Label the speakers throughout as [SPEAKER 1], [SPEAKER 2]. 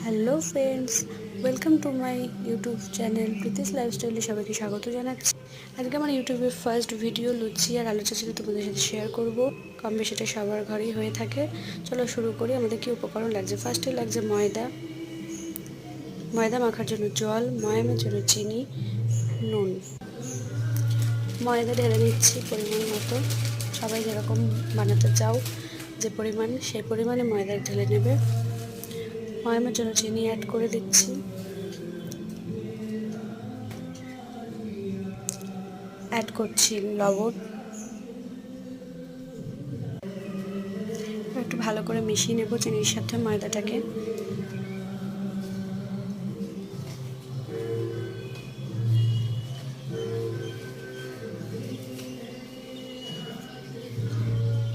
[SPEAKER 1] Hello friends, welcome to my YouTube channel Preeti's লাইফস্টাইলে সবাইকে স্বাগত জানাচ্ছি। আজকে আমার ইউটিউবের ফার্স্ট ভিডিও লুচি আর আলু চচ্চড়ি তোমাদের সাথে শেয়ার করব। কম বেশি এটা সবার ঘরেই হয়ে থাকে। চলো শুরু করি। আমাদের কি উপকরণ লাগছে? ফার্স্টে লাগছে ময়দা মাখার জন্য জল, ময়ামের জন্য চিনি, নুন। ময়দা ঢেলে নিচ্ছি পরিমাণ মতো। সবাই যেরকম বানাতে চাও যে পরিমাণ, সেই পরিমাণে ময়দা ঢেলে নেবে। ময়ামের জন্য চিনি অ্যাড করে দিচ্ছি। অ্যাড করছি লবণ। একটু ভালো করে মিশিয়ে নেব চিনির সাথে ময়দাটাকে।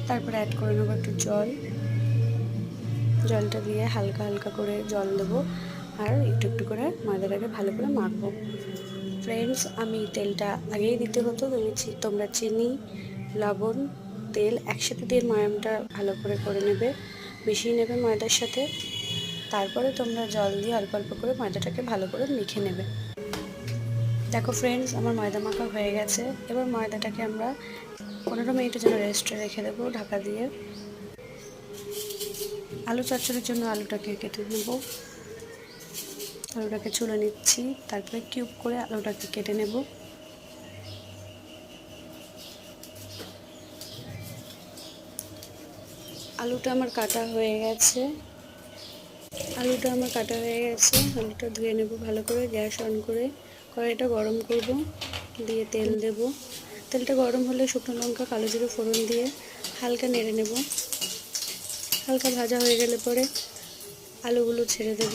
[SPEAKER 1] তারপরে অ্যাড করে নেবো একটু জল। জলটা দিয়ে হালকা হালকা করে জল দেবো আর একটু একটু করে ময়দাটাকে ভালো করে মাখবো। ফ্রেন্ডস, আমি তেলটা আগেই দিতে হতো, তোমরা চিনি, লবণ, তেল একসাথে দিয়ে ময়ামটা ভালো করে নেবে, মিশিয়ে নেবে ময়দার সাথে। তারপরে তোমরা জল দিয়ে অল্প অল্প করে ময়দাটাকে ভালো করে মেখে নেবে। দেখো ফ্রেন্ডস, আমার ময়দা মাখা হয়ে গেছে। এবার ময়দাটাকে আমরা 15 মিনিটের জন্য রেস্টে রেখে দেবো ঢাকা দিয়ে। আলু চচ্চড়ির জন্য আলুটাকে কেটে নেব। আলুটাকে ছুলে নিচ্ছি, তারপরে কিউব করে আলুটাকে কেটে নেব। আলুটা আমার কাটা হয়ে গেছে। আলুটা ধুয়ে নেব ভালো করে। গ্যাস অন করে কড়াইটা গরম করব, দিয়ে তেল দেব। তেলটা গরম হলে শুকনো লঙ্কা, কালো জিরে ফোড়ন দিয়ে হালকা নেড়ে নেব। হালকা ভাজা হয়ে গেলে পরে আলুগুলো ছেড়ে দেব।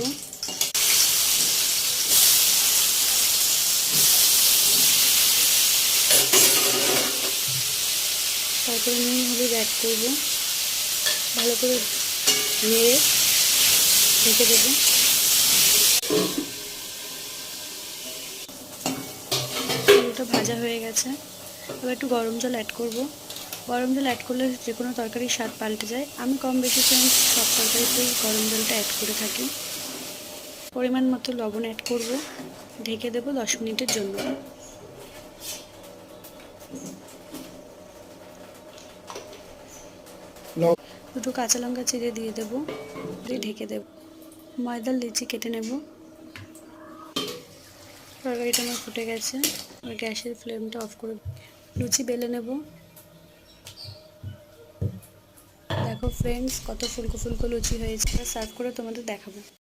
[SPEAKER 1] তারপরে নুন হলুদ অ্যাড করব, ভালো করে নেড়ে ঢেকে দেব। আলুটা ভাজা হয়ে গেছে। এবার একটু গরম জল অ্যাড করব। গরম জল অ্যাড করলে যে কোনো তরকারির স্বাদ পাল্টে যায়। আমি কম বেশি ফ্রেন্ডস সব তরকারিতেই গরম জলটা অ্যাড করে থাকি। পরিমাণ মতো লবণ অ্যাড করব, ঢেকে দেব 10 মিনিটের জন্য। দুটো কাঁচা লঙ্কা চিড়ে দিয়ে দেব, দিয়ে ঢেকে দেব। ময়দার লিচি কেটে নেব। তরকারিটা আমার ফুটে গেছে। আর গ্যাসের ফ্লেমটা অফ করে লুচি বেলে নেব। দেখো ফ্রেন্ডস, কত ফুলকো ফুলকো লুচি হয়েছে। সার্ভ করে তোমাদের দেখাবো।